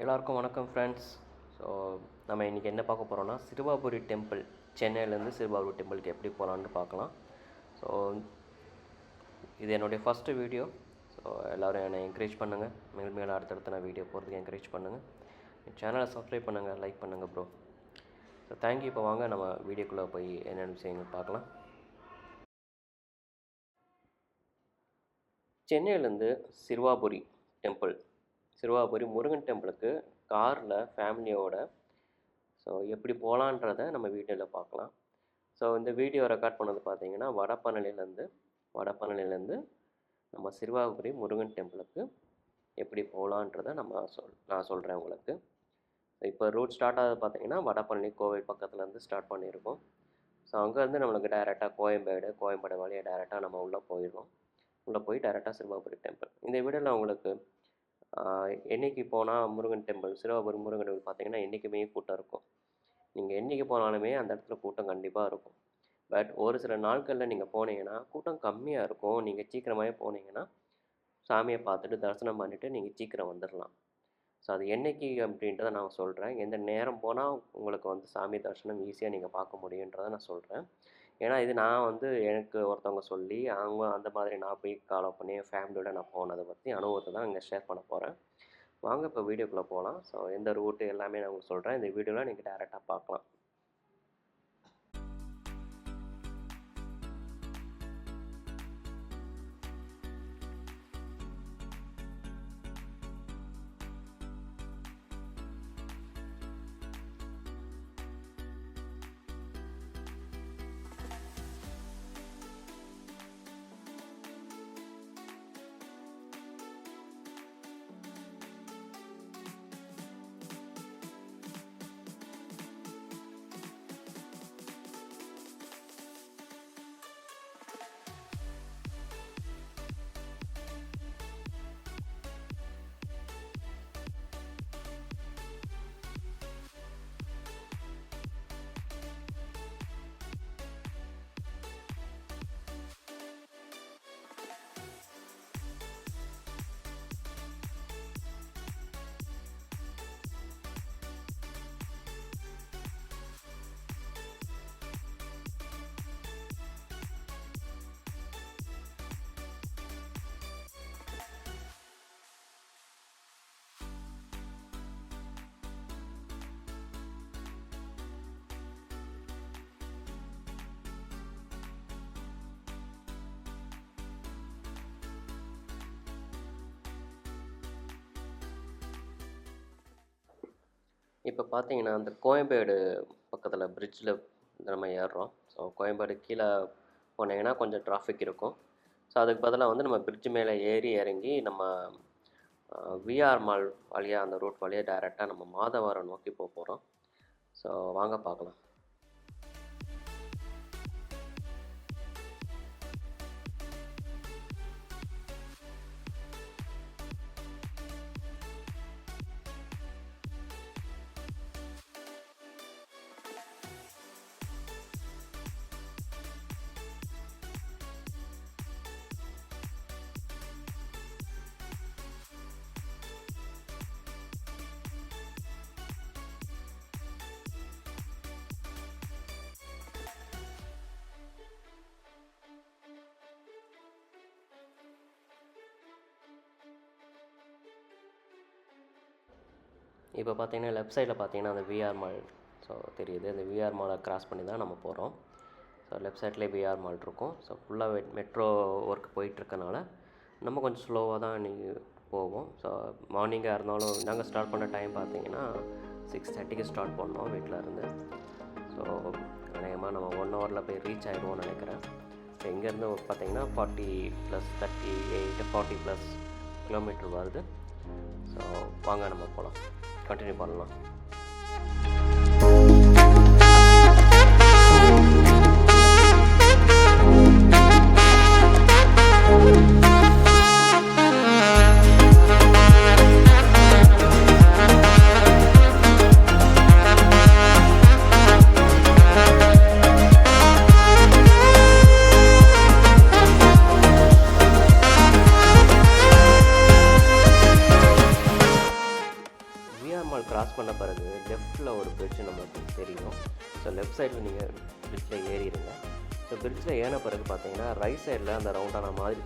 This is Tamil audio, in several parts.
எல்லாருக்கும் வணக்கம் ஃப்ரெண்ட்ஸ். ஸோ நம்ம இன்றைக்கி என்ன பார்க்க போகிறோம்னா, சிறுவாபுரி டெம்பிள், சென்னையிலேருந்து சிறுவாபுரி டெம்பிளுக்கு எப்படி போகலான்னு பார்க்கலாம். ஸோ இது என்னுடைய ஃபஸ்ட்டு வீடியோ. ஸோ எல்லோரும் என்னை என்கரேஜ் பண்ணுங்கள். மேலும் அடுத்தடுத்து நான் வீடியோ போகிறதுக்கு என்கரேஜ் பண்ணுங்கள். என் சேனலை சப்ஸ்கிரைப் பண்ணுங்கள், லைக் பண்ணுங்கள் ப்ரோ. So thank you. இப்போ வாங்க நம்ம வீடியோக்குள்ளே போய் என்னென்ன விஷயங்கள் பார்க்கலாம். சென்னையிலேருந்து சிறுவாபுரி டெம்பிள், சிறுவாபுரி முருகன் டெம்பிளுக்கு காரில் ஃபேமிலியோட ஸோ எப்படி போகலான்றதை நம்ம வீடியோவில் பார்க்கலாம். ஸோ இந்த வீடியோ ரெக்கார்ட் பண்ணது பார்த்தீங்கன்னா வடபழனிலேருந்து நம்ம சிறுவாபுரி முருகன் டெம்பிளுக்கு எப்படி போகலான்றதை நான் சொல்கிறேன் உங்களுக்கு. இப்போ ரூட் ஸ்டார்ட் ஆகுது பார்த்தீங்கன்னா வடபழனி கோவில் பக்கத்துலேருந்து ஸ்டார்ட் பண்ணியிருக்கோம். ஸோ அங்கேருந்து நம்மளுக்கு டைரெக்டாக கோயம்பேடு வழியாக டைரெக்டாக நம்ம உள்ளே போயிடுவோம். உள்ளே போய் டைரெக்டாக சிறுவாபுரி டெம்பிள். இந்த வீடியோவில் உங்களுக்கு என்றைக்கு போனால் முருகன் டெம்பிள், சிறுவாபுரி முருகன் டெம்பிள் பார்த்தீங்கன்னா என்றைக்குமே கூட்டம் இருக்கும். நீங்கள் என்றைக்கு போனாலுமே அந்த இடத்துல கூட்டம் கண்டிப்பாக இருக்கும். பட் ஒரு சில நாட்களில் நீங்கள் போனீங்கன்னா கூட்டம் கம்மியாக இருக்கும். நீங்கள் சீக்கிரமாகவே போனீங்கன்னா சாமியை பார்த்துட்டு தரிசனம் பண்ணிவிட்டு நீங்கள் சீக்கிரம் வந்துடலாம். ஸோ அது என்றைக்கு அப்படின்றத நான் சொல்கிறேன். எந்த நேரம் போனால் உங்களுக்கு சாமி தரிசனம் ஈஸியாக நீங்கள் பார்க்க முடியுன்றதை நான் சொல்கிறேன். ஏன்னா இது நான் எனக்கு ஒருத்தவங்க சொல்லி அவங்க அந்த மாதிரி நான் போய் ஃபாலோ பண்ணி ஃபேமிலியோட நான் போனதை பற்றி அனுபவத்தை தான் இங்கே ஷேர் பண்ண போகிறேன். வாங்க இப்போ வீடியோக்குள்ளே போகலாம். ஸோ எந்த ரூட்டு எல்லாமே நான் உங்களுக்கு சொல்கிறேன். இந்த வீடியோவில் நீங்கள் டேரெக்டாக பார்க்கலாம். இப்போ பார்த்தீங்கன்னா அந்த கோயம்பேடு பக்கத்தில் பிரிட்ஜில் நம்ம ஏறுறோம். ஸோ கோயம்பேடு கீழே போனீங்கன்னா கொஞ்சம் டிராஃபிக் இருக்கும். ஸோ அதுக்கு பதிலாக நம்ம பிரிட்ஜ் மேலே ஏறி இறங்கி நம்ம விஆர் மால் வழியாக அந்த ரூட் வழியாக டைரெக்டாக நம்ம மாதவரம் நோக்கி போக போகிறோம். ஸோ வாங்க பார்க்கலாம். இப்போ பார்த்தீங்கன்னா லெஃப்ட் சைடில் பார்த்தீங்கன்னா அந்த விஆர் மால் ஸோ தெரியுது. அந்த விஆர் மாலை கிராஸ் பண்ணி தான் நம்ம போகிறோம். ஸோ லெஃப்ட் சைட்லேயே விஆர் மால் இருக்கும். ஸோ ஃபுல்லாக மெட்ரோ ஒர்க் போயிட்டுருக்கனால நம்ம கொஞ்சம் ஸ்லோவாக தான் நீங்கள் போவோம். ஸோ மார்னிங்காக இருந்தாலும் நாங்கள் ஸ்டார்ட் பண்ண டைம் பார்த்தீங்கன்னா 6:30க்கு ஸ்டார்ட் பண்ணோம் வீட்டில் இருந்து. ஸோ அநேகமாக நம்ம 1 ஹவரில் போய் ரீச் ஆகிடுவோம்னு நினைக்கிறேன். ஸோ இங்கேருந்து பார்த்தீங்கன்னா 40+38 40+ கிலோமீட்டர் வருது. ஸோ வாங்க நம்ம போகலாம், கண்டினியூ பண்ணலாம். சிங்கார் மால் கிராஸ் பண்ண பிறகு லெஃப்ட்டில் ஒரு பிரிட்ஜ் நமக்கு தெரியும். ஸோ லெஃப்ட் சைடில் நீங்கள் பிரிட்ஜில் ஏறிடுங்க. ஸோ பிரிட்ஜில் ஏறின பிறகு பார்த்தீங்கன்னா ரைட் சைடில் அந்த ரவுண்டான மாதிரி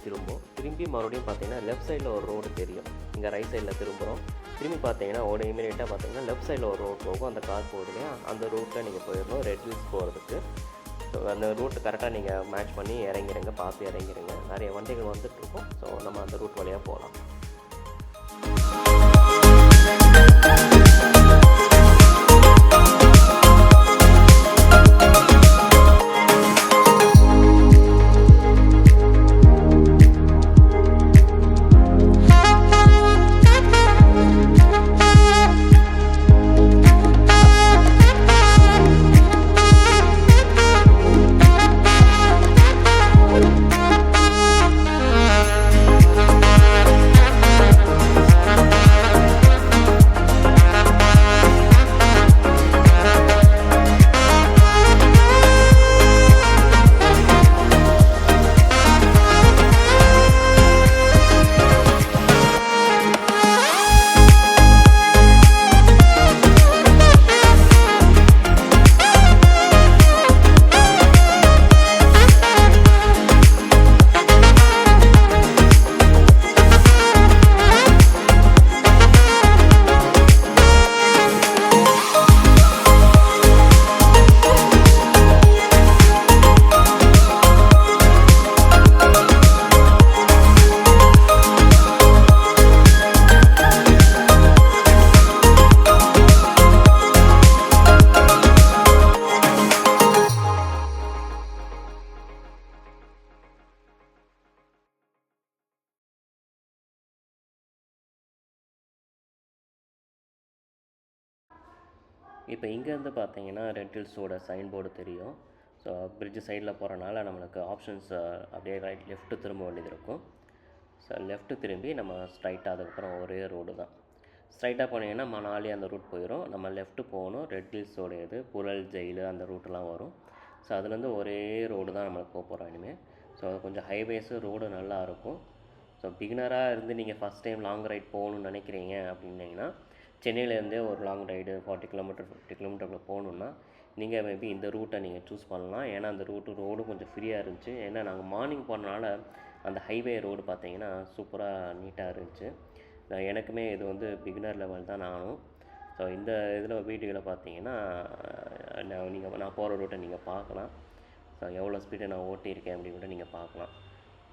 திரும்பி மறுபடியும் பார்த்தீங்கன்னா லெஃப்ட் சைடில் ஒரு ரோடு தெரியும். இங்கே ரைட் சைடில் திரும்புகிறோம். திரும்பி பார்த்தீங்கன்னா இமீடியட்டாக பார்த்தீங்கன்னா லெஃப்ட் சைடில் ஒரு ரோடு போகும். அந்த கார் போகுதுலையா, அந்த ரூட்டில் நீங்கள் போயிடணும் ரெட் ஹில்ஸ் போகிறதுக்கு. ஸோ அந்த ரூட்டு கரெக்டாக நீங்கள் மேட்ச் பண்ணி இறங்கிடுங்க, பார்த்து இறங்கிடுங்க. நிறைய வண்டிகள் வந்துட்டுருக்கும். ஸோ நம்ம அந்த ரூட் வழியாக போகலாம். இப்போ இங்கேருந்து பார்த்தீங்கன்னா ரெட் ஹில்ஸோட சைன் போர்டு தெரியும். ஸோ பிரிட்ஜ் சைடில் போகிறனால நம்மளுக்கு ஆப்ஷன்ஸ் அப்படியே ரைட் லெஃப்ட்டு திரும்ப வேண்டியது இருக்கும். ஸோ லெஃப்ட்டு திரும்பி நம்ம ஸ்ட்ரைட்டாக அதுக்கப்புறம் ஒரே ரோடு தான். ஸ்ட்ரைட்டாக போனீங்கன்னா மணாலி அந்த ரூட் போயிடும். நம்ம லெஃப்ட்டு போகணும், ரெட் ஹில்ஸோடைய இது புழல் ஜெயிலு அந்த ரூட்டெலாம் வரும். ஸோ அதுலேருந்து ஒரே ரோடு தான் நம்மளுக்கு போக போகிறோம் இனிமேல். ஸோ கொஞ்சம் ஹைவேஸு ரோடு நல்லாயிருக்கும். ஸோ பிகினராக இருந்து நீங்கள் ஃபஸ்ட் டைம் லாங் ரைட் போகணுன்னு நினைக்கிறீங்க அப்படின்னீங்கன்னா, சென்னையிலேருந்தே ஒரு லாங் ரைடு 40 கிலோமீட்டர் 50 கிலோமீட்டருக்குள்ள போகணுன்னா நீங்கள் மேபி இந்த ரூட்டை நீங்கள் சூஸ் பண்ணலாம். ஏன்னா அந்த ரோடு கொஞ்சம் ஃப்ரீயாக இருந்துச்சு. ஏன்னா நாங்கள் மார்னிங் போனனால அந்த ஹைவே ரோடு பார்த்தீங்கன்னா சூப்பராக நீட்டாக இருந்துச்சு. எனக்குமே இது வந்து பிகினர் லெவல் தான் நானும். ஸோ இந்த இதில் வீடியோவில் பார்த்தீங்கன்னா நான் போகிற ரூட்டை நீங்கள் பார்க்கலாம். ஸோ எவ்வளோ ஸ்பீடை நான் ஓட்டியிருக்கேன் அப்படின்னு கூட நீங்கள் பார்க்கலாம்.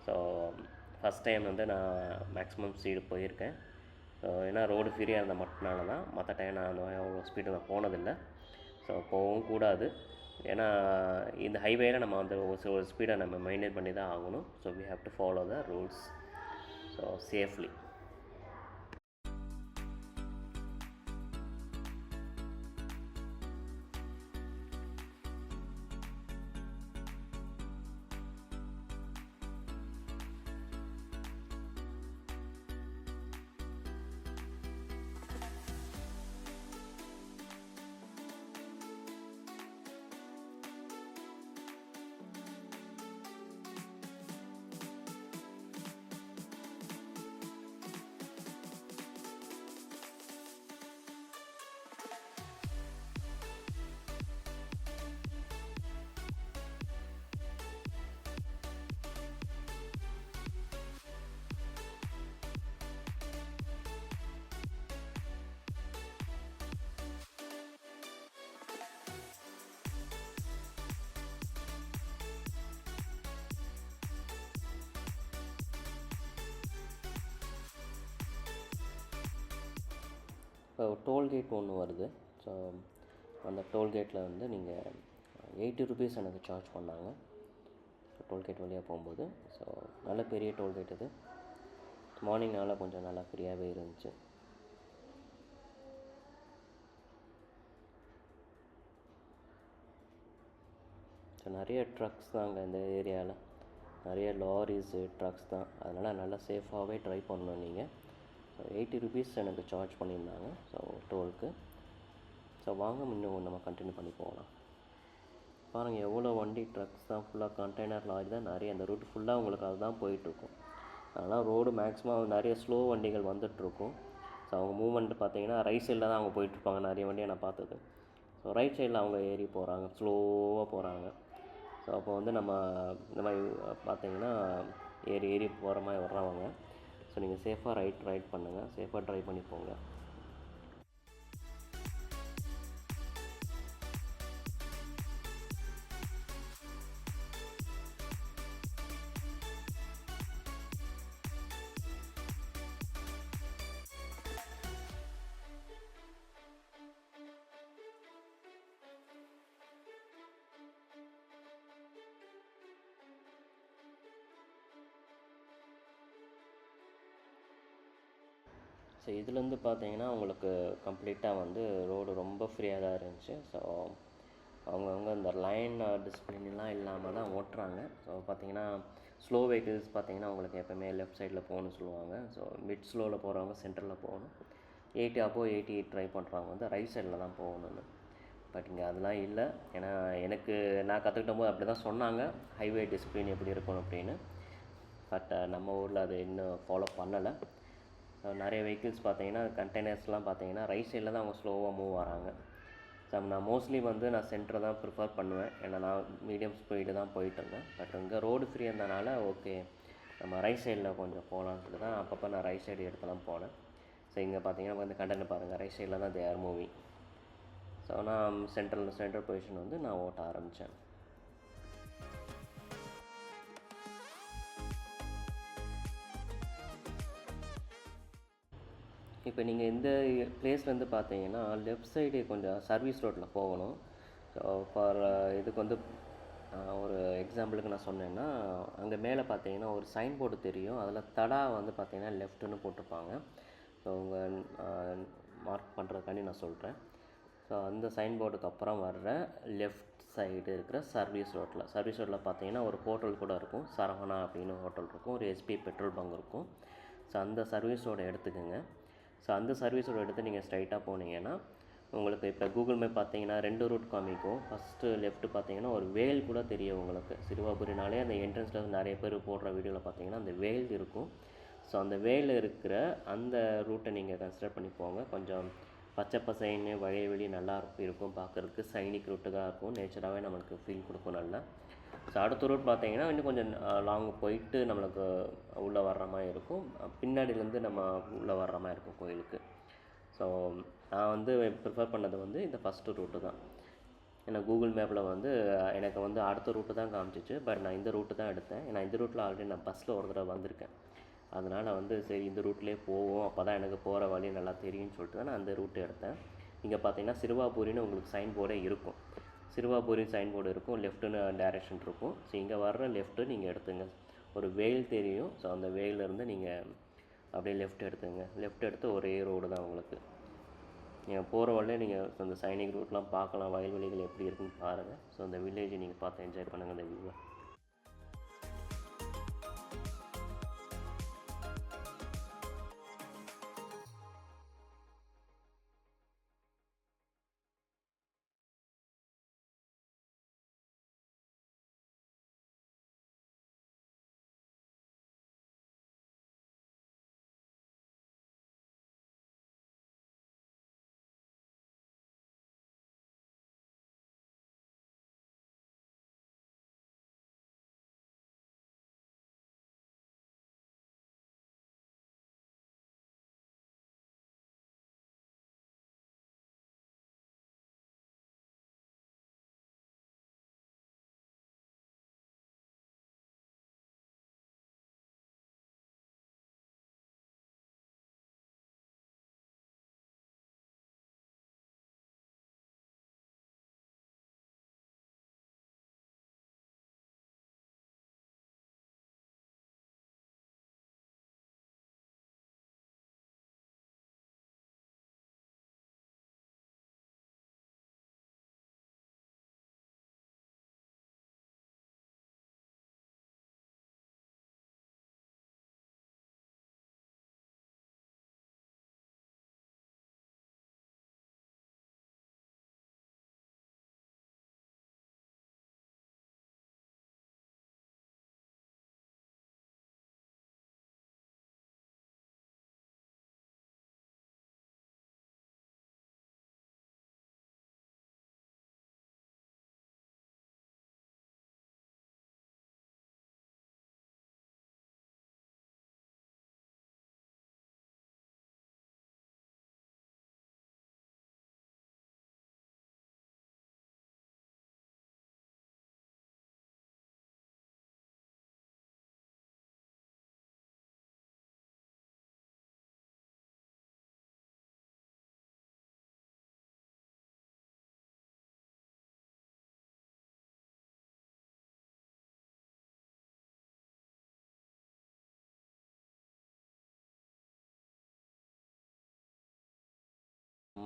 ஸோ ஃபஸ்ட் டைம் வந்து நான் மேக்ஸிமம் ஸ்பீடு போயிருக்கேன். ஸோ ஏன்னா ரோடு ஃப்ரீயாக இருந்த மட்டும்னால தான். மற்ற டைம் நான் அவ்வளோ ஸ்பீடு நான் போனதில்லை. ஸோ போகவும் கூடாது. ஏன்னா இந்த ஹைவேயில் நம்ம அந்த ஒரு ஸ்பீடை நம்ம மெயின்டைன் பண்ணி தான் ஆகணும். So we have to follow the rules so safely. இப்போ டோல்கேட் ஒன்று வருது. ஸோ அந்த டோல்கேட்டில் வந்து நீங்கள் 80 ருபீஸ் எனக்கு சார்ஜ் பண்ணாங்க டோல்கேட் வழியாக போகும்போது. ஸோ நல்ல பெரிய டோல்கேட் இது. மார்னிங்னால கொஞ்சம் நல்லா ஃப்ரீயாகவே இருந்துச்சு. ஸோ நிறைய ட்ரக்ஸ் தாங்க இந்த ஏரியாவில், நிறைய லாரிஸு ட்ரக்ஸ் தான். அதனால் நல்லா சேஃபாகவே ட்ரை பண்ணணும் நீங்கள். ஸோ 80 ருபீஸ் எனக்கு சார்ஜ் பண்ணியிருந்தாங்க ஸோ டோலுக்கு. ஸோ வாங்க இன்னும் நம்ம கண்டினியூ பண்ணி போகலாம். பாருங்கள் எவ்வளோ வண்டி ட்ரக்ஸ் தான், ஃபுல்லாக கண்டெய்னர் லாரி தான் நிறைய. அந்த ரூட் ஃபுல்லாக உங்களுக்கு அதுதான் போயிட்டுருக்கும். அதனால் ரோடு மேக்ஸிமம் நிறைய ஸ்லோ வண்டிகள் வந்துட்டுருக்கும். ஸோ அவங்க மூவ்மெண்ட் பார்த்தீங்கன்னா ரைட் சைடில் தான் அவங்க போயிட்டுருப்பாங்க, நிறைய வண்டியை நான் பார்த்தது. ஸோ ரைட் சைடில் அவங்க ஏறி போகிறாங்க, ஸ்லோவாக போகிறாங்க. ஸோ அப்போ வந்து நம்ம இந்த மாதிரி பார்த்தீங்கன்னா ஏறி ஏறி போகிற மாதிரி வர்றவங்க. ஸோ நீங்கள் சேஃபாக ரைட் பண்ணுங்கள், சேஃபாக ட்ரைவ் பண்ணி போங்க. ஸோ இதுலேருந்து பார்த்தீங்கன்னா உங்களுக்கு கம்ப்ளீட்டாக வந்து ரோடு ரொம்ப ஃப்ரீயாக தான் இருந்துச்சு. ஸோ அவங்கவுங்க இந்த லைன் டிசிப்ளின்லாம் இல்லாமல் தான் ஓட்டுறாங்க. ஸோ பார்த்தீங்கன்னா ஸ்லோ வெஹிக்கிள்ஸ் பார்த்தீங்கன்னா உங்களுக்கு எப்போவுமே லெஃப்ட் சைடில் போகணும்னு சொல்லுவாங்க. ஸோ மிட் ஸ்லோவில் போகிறவங்க சென்டரில் போகணும். 80 ட்ரை பண்ணுறவங்க வந்து ரைட் சைடில் தான் போகணும்னு. பட் இங்கே அதெல்லாம் இல்லை. ஏன்னா எனக்கு நான் கற்றுக்கிட்ட போது அப்படி தான் சொன்னாங்க, ஹைவே டிசிப்ளின் எப்படி இருக்கணும் அப்படின்னு. பட் நம்ம ஊரில் அது இன்னும் ஃபாலோ பண்ணலை. ஸோ நிறைய வெஹிக்கிள்ஸ் பார்த்தீங்கன்னா கண்டெய்னர்ஸ்லாம் பார்த்தீங்கன்னா ரைட் சைடில் தான் அவங்க ஸ்லோவாக மூவ் ஆகிறாங்க. ஸோ நான் மோஸ்ட்லி வந்து நான் சென்டரை தான் ப்ரிஃபர் பண்ணுவேன். ஏன்னா நான் மீடியம் ஸ்பீடு தான் போயிட்டுருந்தேன். பட் இங்கே ரோடு ஃப்ரீ இருந்தனால ஓகே நம்ம ரைட் சைடில் கொஞ்சம் போகலான்னு சொல்லி தான் அப்பப்போ நான் ரைட் சைடு எடுத்துலாம் போனேன். ஸோ இங்கே பார்த்தீங்கன்னா வந்து கண்டெய்னர் பாருங்கள், ரைட் சைடில் தான் தே ஆர் மூவிங். ஸோ நான் சென்ட்ரல் பொசிஷன் வந்து நான் ஓட்ட ஆரம்பித்தேன். இப்போ நீங்கள் இந்த பிளேஸ்லேருந்து பார்த்தீங்கன்னா லெஃப்ட் சைடு கொஞ்சம் சர்வீஸ் ரோட்டில் போகணும். ஸோ ஃபார் இதுக்கு வந்து ஒரு எக்ஸாம்பிளுக்கு நான் சொன்னேன்னா, அங்கே மேலே பார்த்தீங்கன்னா ஒரு சைன் போர்டு தெரியும். அதில் தடா வந்து பார்த்தீங்கன்னா லெஃப்ட்டுன்னு போட்டிருப்பாங்க. ஸோ உங்கள் மார்க் பண்ணுறதுக்காண்டி நான் சொல்கிறேன். ஸோ அந்த சைன் போர்டுக்கு அப்புறம் வர்ற லெஃப்ட் சைடு இருக்கிற சர்வீஸ் ரோட்டில் பார்த்தீங்கன்னா ஒரு ஹோட்டல் கூட இருக்கும். சரவணா அப்படின்னு ஹோட்டல் இருக்கும். ஒரு எஸ்பி பெட்ரோல் பங்க் இருக்கும். ஸோ அந்த சர்வீஸ் ரோடை எடுத்துக்கோங்க. ஸோ அந்த சர்வீஸ் ரோடு எடுத்து நீங்கள் ஸ்ட்ரைட்டாக போனீங்கன்னா உங்களுக்கு இப்போ கூகுள் மேப் பார்த்தீங்கன்னா 2 ரூட் காமிக்கும். ஃபஸ்ட்டு லெஃப்ட்டு பார்த்தீங்கன்னா ஒரு வேல் கூட தெரியும் உங்களுக்கு. சிறுவாபுரினாலே அந்த என்ட்ரன்ஸில் நிறைய பேர் போடுற வீடியோவில் பார்த்தீங்கன்னா அந்த வேல் இருக்கும். ஸோ அந்த வேல் இருக்கிற அந்த ரூட்டை நீங்கள் கன்சிடர் பண்ணி போங்க. கொஞ்சம் பச்சை பசைன்னு வழி நல்லா இருக்கும் பார்க்குறதுக்கு. சைனிக் ரூட்டு தான் இருக்கும். நேச்சராகவே நம்மளுக்கு ஃபீல் கொடுக்கும் நல்லா. ஸோ அடுத்த ரூட் பார்த்தீங்கன்னா இன்னும் கொஞ்சம் லாங் போயிட்டு நம்மளுக்கு உள்ளே வர்ற மாதிரி இருக்கும். பின்னாடியிலேருந்து நம்ம உள்ளே வர்ற மாதிரி இருக்கும் கோயிலுக்கு. ஸோ நான் வந்து ப்ரிஃபர் பண்ணது வந்து இந்த ஃபஸ்ட்டு ரூட்டு தான். ஏன்னா கூகுள் மேப்பில் வந்து எனக்கு வந்து அடுத்த ரூட்டு தான் காமிச்சிச்சு. பட் நான் இந்த ரூட்டு தான் எடுத்தேன். ஏன்னா இந்த ரூட்டில் ஆல்ரெடி நான் பஸ்ஸில் ஒரு தடவை வந்திருக்கேன். அதனால் வந்து சரி இந்த ரூட்லேயே போவோம், அப்போ தான் எனக்கு போகிற வழி நல்லா தெரியும்னு சொல்லிட்டு தான் நான் அந்த ரூட்டு எடுத்தேன். இங்கே பார்த்தீங்கன்னா சிறுவாபுரின்னு உங்களுக்கு சைன் போர்டே இருக்கும். சிறுவாபுரி சைன் போர்டு இருக்கும், லெஃப்ட்டுன்னு டைரெக்ஷன் இருக்கும். ஸோ இங்கே வர்ற லெஃப்ட்டு நீங்கள் எடுத்துங்க. ஒரு வேல் தெரியும். ஸோ அந்த வேலிலேருந்து நீங்கள் அப்படியே லெஃப்ட் எடுத்துங்க. லெஃப்ட் எடுத்து ஒரே ரோடு தான் உங்களுக்கு. நீங்கள் போகிற வழியே நீங்கள் அந்த சைனிக் ரூட்லாம் பார்க்கலாம், வயல்வெளிகள் எப்படி இருக்குன்னு பாருங்கள். ஸோ அந்த வில்லேஜை நீங்கள் பார்த்து என்ஜாய் பண்ணுங்கள் அந்த வியூவை.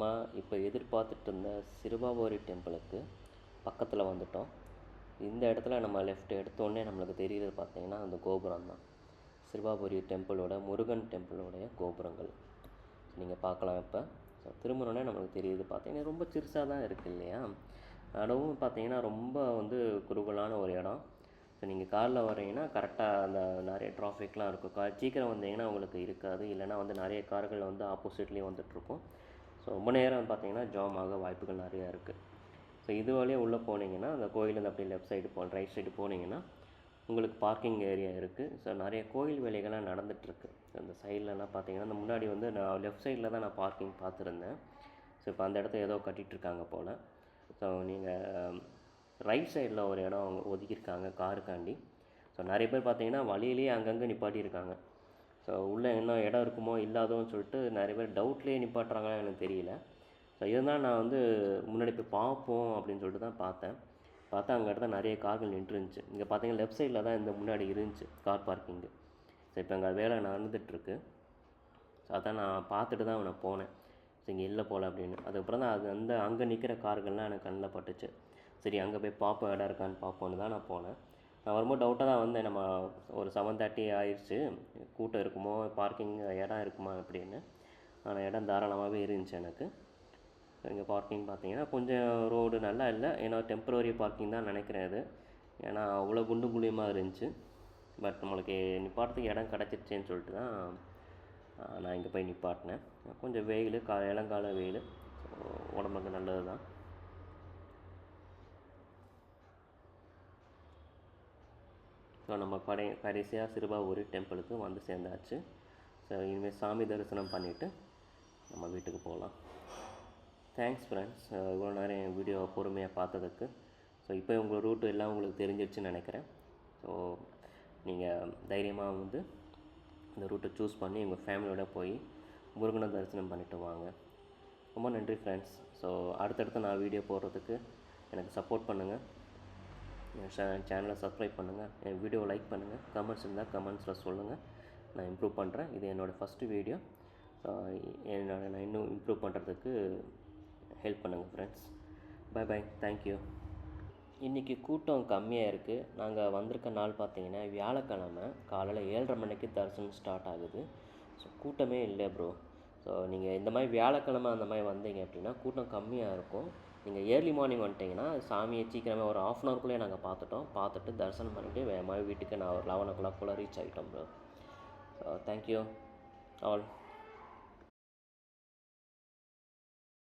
நம்ம இப்போ எதிர்பார்த்துட்டு இருந்த சிறுவாபுரி டெம்பிளுக்கு பக்கத்தில் வந்துட்டோம். இந்த இடத்துல நம்ம லெஃப்ட் எடுத்தோடனே நம்மளுக்கு தெரியுறது பார்த்தீங்கன்னா அந்த கோபுரம் தான். சிறுவாபுரி டெம்பிளோட முருகன் டெம்பிளோடைய கோபுரங்கள் நீங்கள் பார்க்கலாம். இப்போ திரும்பினோடனே நம்மளுக்கு தெரியுது பார்த்தீங்கன்னா ரொம்ப சிறுசாக தான் இருக்குது இல்லையா. இடமும் பார்த்தீங்கன்னா ரொம்ப குறுகலான ஒரு இடம். ஸோ நீங்கள் காரில் வரீங்கன்னா கரெக்டாக அந்த நிறைய டிராஃபிக்லாம் இருக்கும். சீக்கிரம் வந்தீங்கன்னா உங்களுக்கு இருக்காது, இல்லைனா நிறைய கார்கள் ஆப்போசிட்லேயும் வந்துட்டுருக்கும். ஸோ ரொம்ப நேரம் பார்த்தீங்கன்னா ஜாம் ஆக வாய்ப்புகள் நிறையா இருக்குது. ஸோ இது வழியாக உள்ளே போனீங்கன்னா அந்த கோயிலேருந்து அப்படியே லெஃப்ட் சைடு ரைட் சைடு போனீங்கன்னா உங்களுக்கு பார்க்கிங் ஏரியா இருக்குது. ஸோ நிறைய கோயில் வேலைகள்லாம் நடந்துகிட்ருக்கு. அந்த சைட்லலாம் பார்த்தீங்கன்னா அந்த முன்னாடி நான் லெஃப்ட் சைடில் தான் நான் பார்க்கிங் பார்த்துருந்தேன். ஸோ இப்போ அந்த இடத்த ஏதோ கட்டிகிட்ருக்காங்க போல். ஸோ நீங்கள் ரைட் சைடில் ஒரு இடம் அவங்க ஒதுக்கியிருக்காங்க காருக்காண்டி. ஸோ நிறைய பேர் பார்த்தீங்கன்னா வழியிலேயே அங்கங்கே நிப்பாட்டியிருக்காங்க. ஸோ உள்ளே என்ன இடம் இருக்குமோ இல்லாதோன்னு சொல்லிட்டு நிறைய பேர் டவுட்லேயே நிப்பாட்டுறாங்கன்னு எனக்கு தெரியல. ஸோ இருந்தாலும் நான் முன்னாடி போய் பார்ப்போம் அப்படின்னு சொல்லிட்டு தான் பார்த்தா அங்கே இடத்துல நிறைய கார்கள் நின்றுருந்துச்சு. இங்கே பார்த்தீங்கன்னா லெஃப்ட் சைடில் தான் இந்த முன்னாடி இருந்துச்சு கார் பார்க்கிங்கு. ஸோ இப்போ அங்கே வேலை நடந்துகிட்ருக்கு. ஸோ அதான் நான் பார்த்துட்டு தான் அவனை போனேன். ஸோ இங்கே இல்லை போல் அப்படின்னு. அதுக்கப்புறம் தான் அது அங்கே நிற்கிற கார்கள்லாம் எனக்கு கண்ணில் பட்டுச்சு. சரி அங்கே போய் பார்ப்போம், இடம் இருக்கான்னு பார்ப்போன்னு தான் நான் போனேன். நான் வரும்போது டவுட்டாக தான் வந்தேன். நம்ம ஒரு 7:30 ஆயிடுச்சு, கூட்டம் இருக்குமோ, பார்க்கிங் இடம் இருக்குமா அப்படின்னு. ஆனால் இடம் தாராளமாகவே இருந்துச்சு எனக்கு. இங்கே பார்க்கிங் பார்த்தீங்கன்னா கொஞ்சம் ரோடு நல்லா இல்லை, ஏன்னா டெம்பரரி பார்க்கிங் தான் நினைக்கிறேன் இது. ஏன்னா அவ்வளோ குண்டு குழியமாக இருந்துச்சு. பட் நம்மளுக்கு நிப்பாட்டுறதுக்கு இடம் கிடச்சிருச்சேன்னு சொல்லிட்டு தான் நான் இங்கே போய் நிப்பாட்டினேன். கொஞ்சம் வெயில், இளங்கால வெயில், உடம்புக்கு நல்லது தான். ஸோ நம்ம கடைசியாக சிறுவாபுரி டெம்பிளுக்கு வந்து சேர்ந்தாச்சு. ஸோ இனிமேல் சாமி தரிசனம் பண்ணிவிட்டு நம்ம வீட்டுக்கு போகலாம். தேங்க்ஸ் ஃப்ரெண்ட்ஸ், இவ்வளோ நேரம் என் வீடியோவை பொறுமையாக பார்த்ததுக்கு. ஸோ இப்போ உங்கள் ரூட்டு எல்லாம் உங்களுக்கு தெரிஞ்சிருச்சுன்னு நினைக்கிறேன். ஸோ நீங்கள் தைரியமாக இந்த ரூட்டை சூஸ் பண்ணி உங்கள் ஃபேமிலியோட போய் முருகனை தரிசனம் பண்ணிவிட்டு வாங்க. ரொம்ப நன்றி ஃப்ரெண்ட்ஸ். ஸோ அடுத்தடுத்து நான் வீடியோ போடுறதுக்கு எனக்கு சப்போர்ட் பண்ணுங்கள். என் சேனலை சப்ஸ்கிரைப் பண்ணுங்கள், என் வீடியோ லைக் பண்ணுங்கள், கமெண்ட்ஸ் இருந்தால் கமெண்ட்ஸில் சொல்லுங்கள். நான் இம்ப்ரூவ் பண்ணுறேன். இது என்னோடய ஃபஸ்ட்டு வீடியோ. நான் இன்னும் இம்ப்ரூவ் பண்ணுறதுக்கு ஹெல்ப் பண்ணுங்கள் ஃப்ரெண்ட்ஸ். By by, thank you. இன்றைக்கி கூட்டம் கம்மியாக இருக்குது. நாங்கள் வந்திருக்க நாள் பார்த்தீங்கன்னா வியாழக்கிழமை காலையில் 7:30 மணிக்கு தரிசனம் ஸ்டார்ட் ஆகுது. ஸோ கூட்டமே இல்லை ப்ரோ. ஸோ நீங்கள் இந்த மாதிரி வியாழக்கிழமை அந்த மாதிரி வந்தீங்க அப்படின்னா கூட்டம் கம்மியாக இருக்கும். நீங்கள் ஏர்லி மார்னிங் வந்துட்டிங்கன்னா சாமியை சீக்கிரமே ஒரு 1/2 அன் ஹவர்க்குள்ளேயே நாங்கள் பார்த்துட்டு தரிசனம் பண்ணிவிட்டு வேறு மாதிரி வீட்டுக்கு நான் ஒரு 11 o'clock ரீச் ஆகிட்டோம் ப்ரோ. So thank you all.